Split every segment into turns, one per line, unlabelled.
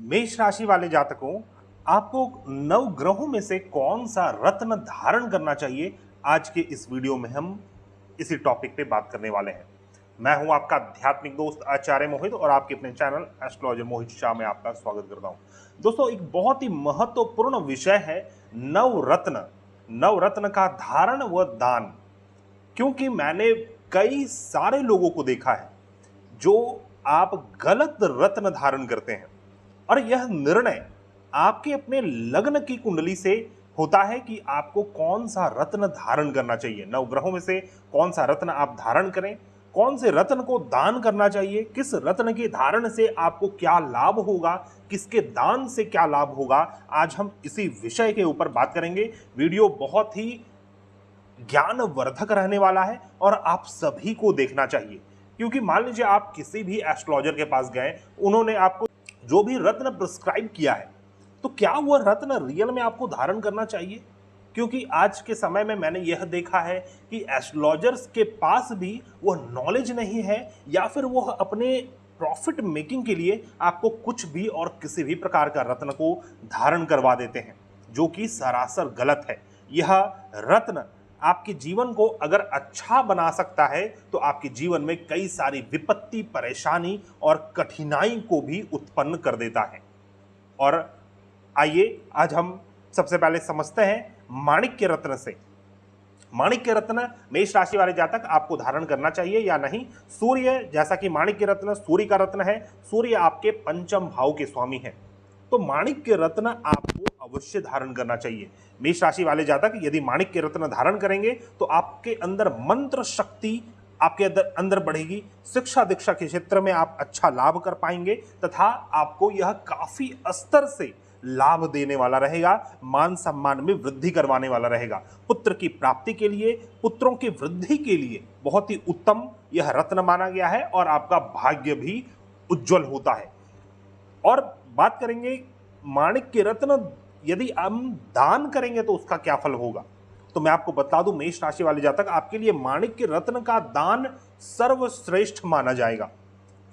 मेष राशि वाले जातकों, आपको नव ग्रहों में से कौन सा रत्न धारण करना चाहिए, आज के इस वीडियो में हम इसी टॉपिक पे बात करने वाले हैं। मैं हूं आपका आध्यात्मिक दोस्त आचार्य मोहित और आपके अपने चैनल एस्ट्रोलॉजर मोहित शाह में आपका स्वागत करता हूं। दोस्तों, एक बहुत ही महत्वपूर्ण विषय है नवरत्न। नवरत्न का धारण व दान, क्योंकि मैंने कई सारे लोगों को देखा है जो आप गलत रत्न धारण करते हैं और यह निर्णय आपके अपने लग्न की कुंडली से होता है कि आपको कौन सा रत्न धारण करना चाहिए। नवग्रहों में से कौन सा रत्न आप धारण करें, कौन से रत्न को दान करना चाहिए, किस रत्न के धारण से आपको क्या लाभ होगा, किसके दान से क्या लाभ होगा, आज हम इसी विषय के ऊपर बात करेंगे। वीडियो बहुत ही ज्ञानवर्धक रहने वाला है और आप सभी को देखना चाहिए, क्योंकि मान लीजिए आप किसी भी एस्ट्रोलॉजर के पास गए, उन्होंने आपको जो भी रत्न प्रिस्क्राइब किया है, तो क्या वह रत्न रियल में आपको धारण करना चाहिए? क्योंकि आज के समय में मैंने यह देखा है कि एस्ट्रोलॉजर्स के पास भी वह नॉलेज नहीं है, या फिर वह अपने प्रॉफिट मेकिंग के लिए आपको कुछ भी और किसी भी प्रकार का रत्न को धारण करवा देते हैं, जो कि सरासर गलत है। यह रत्न आपके जीवन को अगर अच्छा बना सकता है, तो आपके जीवन में कई सारी विपत्ति, परेशानी और कठिनाई को भी उत्पन्न कर देता है। और आइए आज हम सबसे पहले समझते हैं माणिक्य रत्न से। माणिक्य रत्न मेष राशि वाले जातक आपको धारण करना चाहिए या नहीं। सूर्य, जैसा कि माणिक्य रत्न सूर्य का रत्न है, सूर्य आपके पंचम भाव के स्वामी हैं, तो माणिक्य रत्न आपको अवश्य धारण करना चाहिए। मेष राशि वाले जातक यदि माणिक्य रत्न धारण करेंगे तो आपके अंदर मंत्र शक्ति आपके अंदर बढ़ेगी। शिक्षा दीक्षा के क्षेत्र में आप अच्छा लाभ कर पाएंगे तथा आपको यह काफी स्तर से लाभ देने वाला रहेगा, मान सम्मान में वृद्धि करवाने वाला रहेगा। पुत्र की प्राप्ति के लिए, पुत्रों की वृद्धि के लिए बहुत ही उत्तम यह रत्न माना गया है और आपका भाग्य भी उज्जवल होता है। और बात करेंगे माणिक्य रत्न यदि हम दान करेंगे तो उसका क्या फल होगा, तो मैं आपको बता दूं मेष राशि वाले जातक, आपके लिए माणिक्य रत्न का दान सर्वश्रेष्ठ माना जाएगा,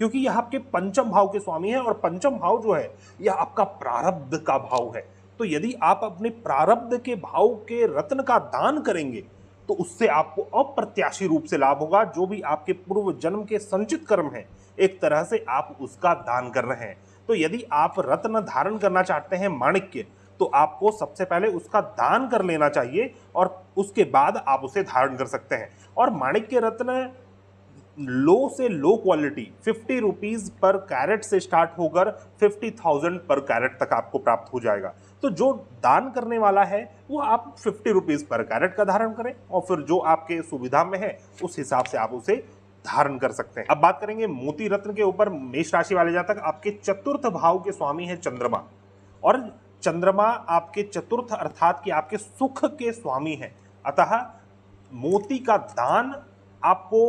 क्योंकि यह आपके पंचम भाव के स्वामी है और पंचम भाव जो है यह आपका प्रारब्ध का भाव है। तो यदि आप अपने प्रारब्ध के भाव के रत्न का दान करेंगे तो उससे आपको अप्रत्याशी रूप से लाभ होगा। जो भी आपके पूर्व जन्म के संचित कर्म हैं, एक तरह से आप उसका दान कर रहे हैं। तो यदि आप रत्न धारण करना चाहते हैं माणिक्य, तो आपको सबसे पहले उसका दान कर लेना चाहिए और उसके बाद आप उसे धारण कर सकते हैं। और माणिक्य रत्न लो से low quality 50 rupees per carat से स्टार्ट होकर 50,000 पर कैरेट तक आपको प्राप्त हो जाएगा। तो जो दान करने वाला है वो आप 50 रुपीज पर कैरेट का धारण करें और फिर जो आपके सुविधा में है उस हिसाब से आप उसे धारण कर सकते हैं। अब बात करेंगे मोती रत्न के ऊपर। मेष राशि वाले जातक आपके चतुर्थ भाव के स्वामी है चंद्रमा, और चंद्रमा आपके चतुर्थ अर्थात कि आपके सुख के स्वामी हैं। अतः मोती का दान आपको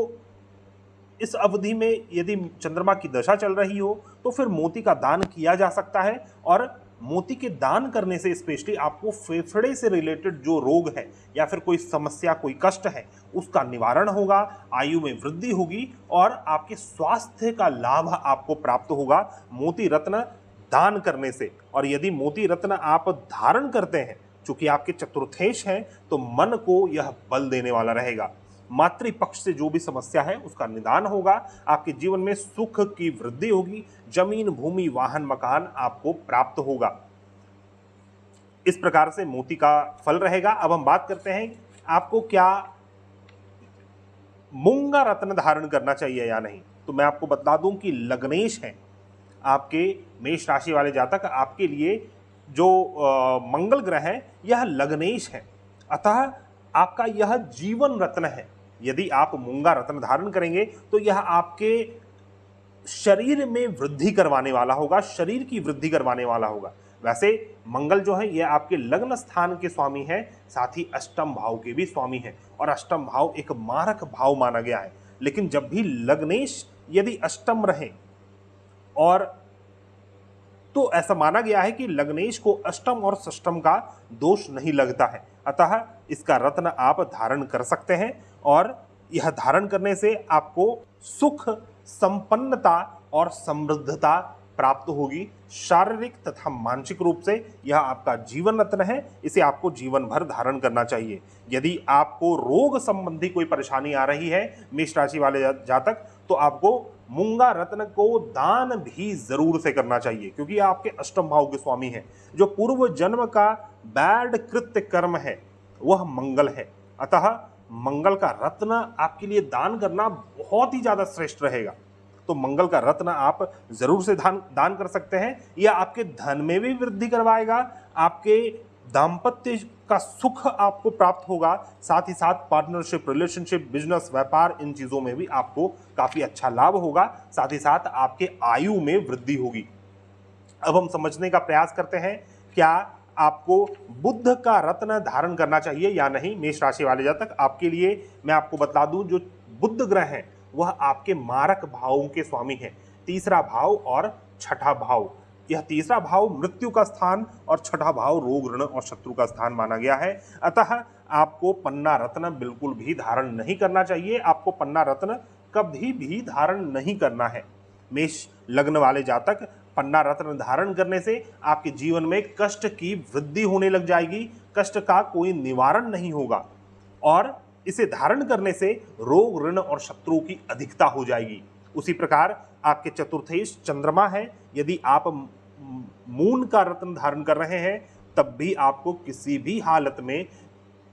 इस अवधि में, यदि चंद्रमा की दशा चल रही हो तो फिर मोती का दान किया जा सकता है। और मोती के दान करने से स्पेशली आपको फेफड़े से रिलेटेड जो रोग है या फिर कोई समस्या, कोई कष्ट है, उसका निवारण होगा, आयु में वृद्धि होगी और आपके स्वास्थ्य का लाभ आपको प्राप्त होगा मोती रत्न दान करने से। और यदि मोती रत्न आप धारण करते हैं, चूंकि आपके चतुर्थेश हैं, तो मन को यह बल देने वाला रहेगा। मातृपक्ष से जो भी समस्या है उसका निदान होगा, आपके जीवन में सुख की वृद्धि होगी, जमीन, भूमि, वाहन, मकान आपको प्राप्त होगा। इस प्रकार से मोती का फल रहेगा। अब हम बात करते हैं आपको क्या मूंगा रत्न धारण करना चाहिए या नहीं। तो मैं आपको बता दूं कि लग्नेश है आपके मेष राशि वाले जातक, आपके लिए जो मंगल ग्रह है यह लग्नेश है, अतः आपका यह जीवन रत्न है। यदि आप मूंगा रत्न धारण करेंगे तो यह आपके शरीर में वृद्धि करवाने वाला होगा, शरीर की वृद्धि करवाने वाला होगा। वैसे मंगल जो है यह आपके लग्न स्थान के स्वामी है, साथ ही अष्टम भाव के भी स्वामी है, और अष्टम भाव एक मारक भाव माना गया है। लेकिन जब भी लग्नेश यदि अष्टम रहे, और तो ऐसा माना गया है कि लग्नेश को अष्टम और षष्टम का दोष नहीं लगता है, अतः इसका रत्न आप धारण कर सकते हैं। और यह धारण करने से आपको सुख, संपन्नता और समृद्धता प्राप्त होगी। शारीरिक तथा मानसिक रूप से यह आपका जीवन रत्न है, इसे आपको जीवन भर धारण करना चाहिए। यदि आपको रोग संबंधी कोई परेशानी आ रही है मेष राशि वाले जातक, तो आपको मूंगा रत्न को दान भी जरूर से करना चाहिए, क्योंकि ये आपके अष्टम भाव के स्वामी हैं। जो पूर्व जन्म का बैड कृत्य कर्म है वह मंगल है, अतः मंगल का रत्न आपके लिए दान करना बहुत ही ज्यादा श्रेष्ठ रहेगा। तो मंगल का रत्न आप जरूर से दान कर सकते हैं। यह आपके धन में भी वृद्धि करवाएगा, आपके दाम्पत्य का सुख आपको प्राप्त होगा, साथ ही साथ पार्टनरशिप, रिलेशनशिप, बिजनेस, व्यापार, इन चीजों में भी आपको काफी अच्छा लाभ होगा। साथ ही साथ आपके आयु में वृद्धि होगी। अब हम समझने का प्रयास करते हैं, क्या आपको बुध का रत्न धारण करना चाहिए या नहीं। मेष राशि वाले जातक, आपके लिए मैं आपको बता दूं, जो बुध ग्रह हैं वह आपके मारक भावों के स्वामी हैं, तीसरा भाव और छठा भाव। यह तीसरा भाव मृत्यु का स्थान और छठा भाव रोग, ऋण और शत्रु का स्थान माना गया है। अतः आपको पन्ना रत्न बिल्कुल भी धारण नहीं करना चाहिए। आपको पन्ना रत्न कभी भी धारण नहीं करना है। मेष लग्न वाले जातक, पन्ना रत्न धारण करने से आपके जीवन में कष्ट की वृद्धि होने लग जाएगी, कष्ट का कोई निवारण नहीं होगा, और इसे धारण करने से रोग, ऋण और शत्रुओं की अधिकता हो जाएगी। उसी प्रकार आपके चतुर्थेश चंद्रमा है, यदि आप मून का रत्न धारण कर रहे हैं तब भी आपको किसी भी हालत में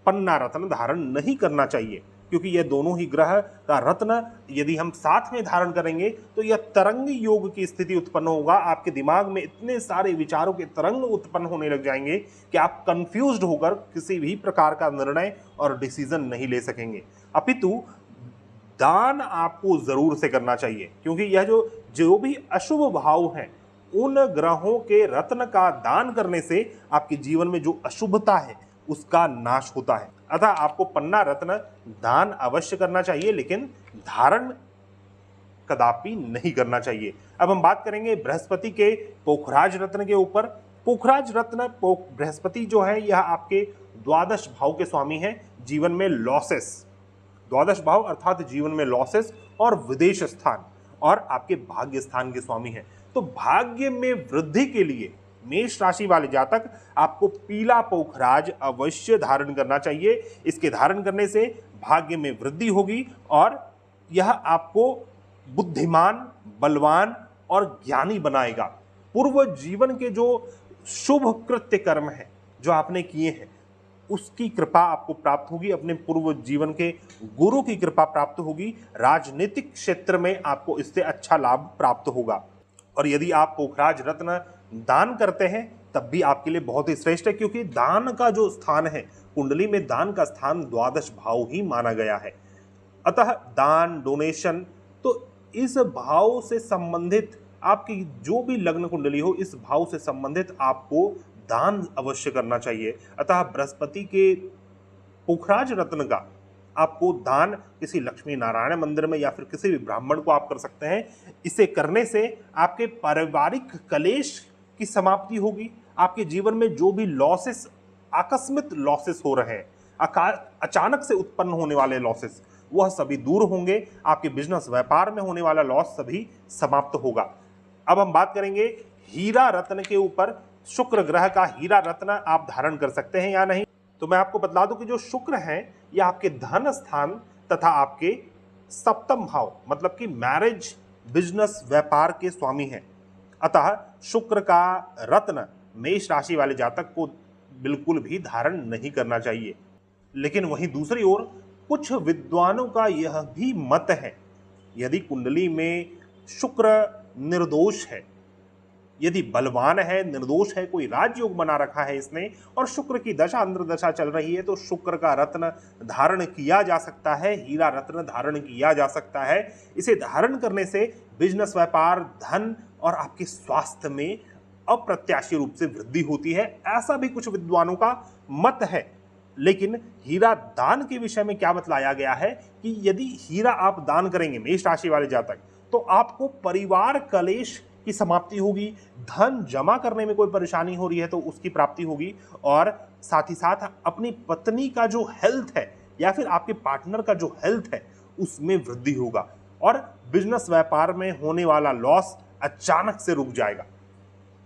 पन्ना रत्न धारण नहीं करना चाहिए, क्योंकि यह दोनों ही ग्रह का रत्न यदि हम साथ में धारण करेंगे तो यह तरंग योग की स्थिति उत्पन्न होगा। आपके दिमाग में इतने सारे विचारों के तरंग उत्पन्न होने लग जाएंगे कि आप कंफ्यूज्ड होकर किसी भी प्रकार का निर्णय और डिसीजन नहीं ले सकेंगे। अपितु दान आपको जरूर से करना चाहिए, क्योंकि यह जो भी अशुभ भाव हैं उन ग्रहों के रत्न का दान करने से आपके जीवन में जो अशुभता है उसका नाश होता है। अतः आपको पन्ना रत्न दान अवश्य करना चाहिए, लेकिन धारण कदापि नहीं करना चाहिए। अब हम बात करेंगे बृहस्पति के पोखराज रत्न के ऊपर। पोखराज रत्न बृहस्पति जो है यह आपके द्वादश भाव के स्वामी हैं, जीवन में लॉसेस, द्वादश भाव अर्थात जीवन में लॉसेस और विदेश स्थान और आपके भाग्य स्थान के स्वामी हैं। तो भाग्य में वृद्धि के लिए मेष राशि वाले जातक आपको पीला पोखराज अवश्य धारण करना चाहिए। इसके धारण करने से भाग्य में वृद्धि होगी और यह आपको बुद्धिमान, बलवान और ज्ञानी बनाएगा। पूर्व जीवन के जो शुभ कृत्य कर्म हैं जो आपने किए हैं उसकी कृपा आपको प्राप्त होगी, अपने पूर्व जीवन के गुरु की कृपा प्राप्त होगी। राजनीतिक क्षेत्र में आपको इससे अच्छा लाभ प्राप्त होगा। और यदि आप पोखराज रत्न दान करते हैं तब भी आपके लिए बहुत ही श्रेष्ठ है, क्योंकि दान का जो स्थान है कुंडली में, दान का स्थान द्वादश भाव ही माना गया है। अतः दान, डोनेशन, तो इस भाव से संबंधित आपकी जो भी लग्न कुंडली हो, इस भाव से संबंधित आपको दान अवश्य करना चाहिए। अतः बृहस्पति के पोखराज रत्न का आपको दान किसी लक्ष्मी नारायण मंदिर में या फिर किसी भी ब्राह्मण को आप कर सकते हैं। इसे करने से आपके पारिवारिक कलेश की समाप्ति होगी। आपके जीवन में जो भी लॉसेस, आकस्मिक लॉसेस हो रहे हैं, अचानक से उत्पन्न होने वाले लॉसेस, वह सभी दूर होंगे। आपके बिजनेस, व्यापार में होने वाला लॉस सभी समाप्त होगा। अब हम बात करेंगे हीरा रत्न के ऊपर। शुक्र ग्रह का हीरा रत्न आप धारण कर सकते हैं या नहीं। तो मैं आपको बता दूं कि जो शुक्र हैं ये आपके धन स्थान तथा आपके सप्तम भाव, मतलब कि मैरिज, बिजनेस, व्यापार के स्वामी हैं। अतः शुक्र का रत्न मेष राशि वाले जातक को बिल्कुल भी धारण नहीं करना चाहिए। लेकिन वहीं दूसरी ओर कुछ विद्वानों का यह भी मत है, यदि कुंडली में शुक्र निर्दोष है, यदि बलवान है, निर्दोष है, कोई राजयोग बना रखा है इसने और शुक्र की दशा, अंतर्दशा चल रही है, तो शुक्र का रत्न धारण किया जा सकता है, हीरा रत्न धारण किया जा सकता है। इसे धारण करने से बिजनेस, व्यापार, धन और आपके स्वास्थ्य में अप्रत्याशित रूप से वृद्धि होती है, ऐसा भी कुछ विद्वानों का मत है। लेकिन हीरा दान के विषय में क्या बतलाया गया है कि यदि हीरा आप दान करेंगे मेष राशि वाले जातक, तो आपको परिवार कलेश की समाप्ति होगी, धन जमा करने में कोई परेशानी हो रही है तो उसकी प्राप्ति होगी, और साथ ही साथ अपनी पत्नी का जो हेल्थ है या फिर आपके पार्टनर का जो हेल्थ है उसमें वृद्धि होगा। और बिजनेस, व्यापार में होने वाला लॉस अचानक से रुक जाएगा।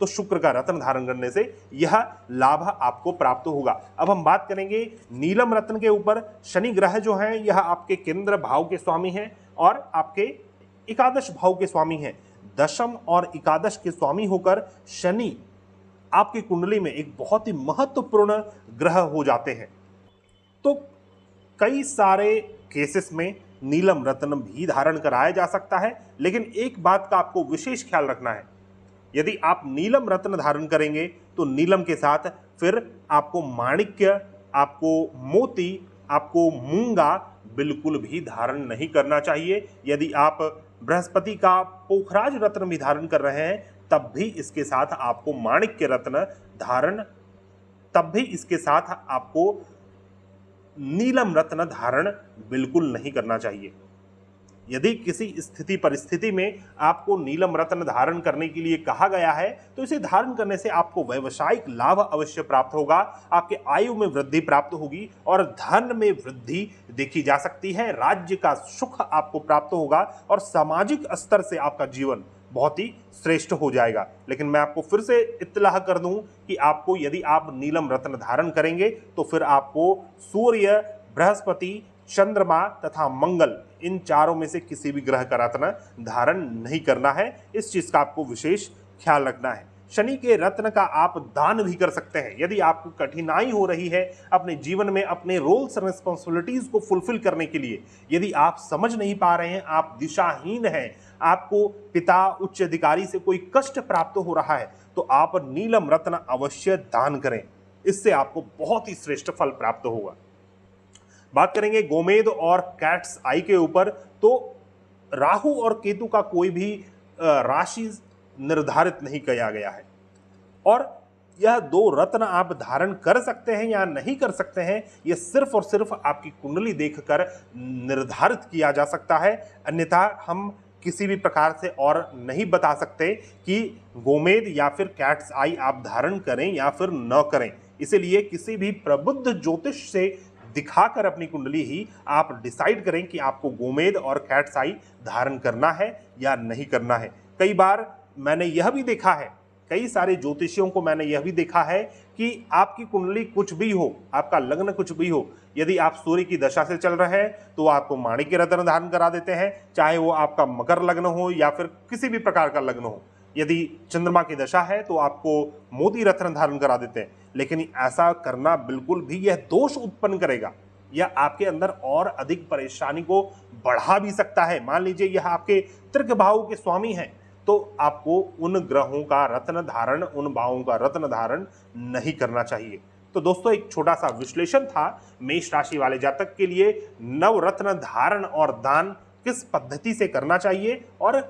तो शुक्र का रत्न धारण करने से यह लाभ आपको प्राप्त होगा। अब हम बात करेंगे नीलम रत्न के ऊपर। शनि ग्रह जो है यह आपके केंद्र भाव के स्वामी हैं और आपके एकादश भाव के स्वामी हैं। दशम और एकादश के स्वामी होकर शनि आपकी कुंडली में एक बहुत ही महत्वपूर्ण ग्रह हो जाते हैं। तो कई सारे केसेस में नीलम रत्न भी धारण कराया जा सकता है, लेकिन एक बात का आपको विशेष ख्याल रखना है। यदि आप नीलम रत्न धारण करेंगे तो नीलम के साथ फिर आपको माणिक्य, आपको मोती, आपको मूंगा बिल्कुल भी धारण नहीं करना चाहिए। यदि आप बृहस्पति का पोखराज रत्न भी धारण कर रहे हैं तब भी इसके साथ आपको माणिक्य रत्न धारण, तब भी इसके साथ आपको नीलम रत्न धारण बिल्कुल नहीं करना चाहिए। यदि किसी स्थिति परिस्थिति में आपको नीलम रत्न धारण करने के लिए कहा गया है तो इसे धारण करने से आपको व्यावसायिक लाभ अवश्य प्राप्त होगा, आपके आयु में वृद्धि प्राप्त होगी और धन में वृद्धि देखी जा सकती है। राज्य का सुख आपको प्राप्त होगा और सामाजिक स्तर से आपका जीवन बहुत ही श्रेष्ठ हो जाएगा। लेकिन मैं आपको फिर से इत्तलाह कर दूं कि आपको, यदि आप नीलम रत्न धारण करेंगे तो फिर आपको सूर्य, बृहस्पति, चंद्रमा तथा मंगल, इन चारों में से किसी भी ग्रह का रत्न धारण नहीं करना है। इस चीज का आपको विशेष ख्याल रखना है। शनि के रत्न का आप दान भी कर सकते हैं। यदि आपको कठिनाई हो रही है अपने जीवन में अपने रोल्स रिस्पॉन्सिबिलिटीज को फुलफिल करने के लिए, यदि आप समझ नहीं पा रहे हैं, आप दिशाहीन हैं, आपको पिता, उच्च अधिकारी से कोई कष्ट प्राप्त हो रहा है, तो आप नीलम रत्न अवश्य दान करें। इससे आपको बहुत ही श्रेष्ठ फल प्राप्त होगा। बात करेंगे गोमेद और कैट्स आई के ऊपर। तो राहु और केतु का कोई भी राशि निर्धारित नहीं किया गया है और यह दो रत्न आप धारण कर सकते हैं या नहीं कर सकते हैं, यह सिर्फ और सिर्फ आपकी कुंडली देखकर निर्धारित किया जा सकता है। अन्यथा हम किसी भी प्रकार से और नहीं बता सकते कि गोमेद या फिर कैट्स आई आप धारण करें या फिर न करें। इसीलिए किसी भी प्रबुद्ध ज्योतिष से दिखाकर अपनी कुंडली ही आप डिसाइड करें कि आपको गोमेद और कैट्स आई धारण करना है या नहीं करना है। कई बार मैंने यह भी देखा है, कई सारे ज्योतिषियों को मैंने यह भी देखा है कि आपकी कुंडली कुछ भी हो, आपका लग्न कुछ भी हो, यदि आप सूर्य की दशा से चल रहे हैं तो आपको माणिक्य रत्न धारण करा देते हैं, चाहे वो आपका मकर लग्न हो या फिर किसी भी प्रकार का लग्न हो। यदि चंद्रमा की दशा है तो आपको मोती रत्न धारण करा देते हैं। लेकिन ऐसा करना बिल्कुल भी यह दोष उत्पन्न करेगा, यह आपके अंदर और अधिक परेशानी को बढ़ा भी सकता है। मान लीजिए यह आपके तृक भाव के स्वामी हैं, तो आपको उन ग्रहों का रत्न धारण, उन भावों का रत्न धारण नहीं करना चाहिए। तो दोस्तों, एक छोटा सा विश्लेषण था मेष राशि वाले जातक के लिए नवरत्न धारण और दान किस पद्धति से करना चाहिए और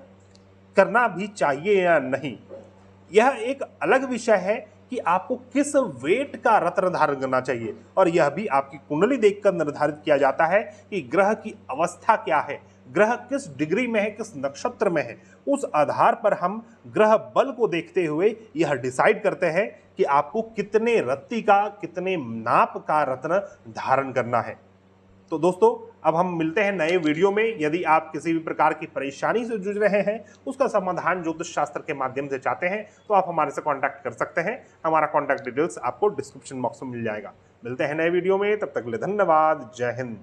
करना भी चाहिए या नहीं। यह एक अलग विषय है कि आपको किस वेट का रत्न धारण करना चाहिए और यह भी आपकी कुंडली देखकर निर्धारित किया जाता है कि ग्रह की अवस्था क्या है, ग्रह किस डिग्री में है, किस नक्षत्र में है। उस आधार पर हम ग्रह बल को देखते हुए यह डिसाइड करते हैं कि आपको कितने रत्ती का, कितने नाप का रत्न धारण करना है। तो दोस्तों, अब हम मिलते हैं नए वीडियो में। यदि आप किसी भी प्रकार की परेशानी से जूझ रहे हैं, उसका समाधान ज्योतिष शास्त्र के माध्यम से चाहते हैं, तो आप हमारे से कांटेक्ट कर सकते हैं। हमारा कांटेक्ट डिटेल्स आपको डिस्क्रिप्शन बॉक्स में मिल जाएगा। मिलते हैं नए वीडियो में, तब तक के लिए धन्यवाद। जय हिंद।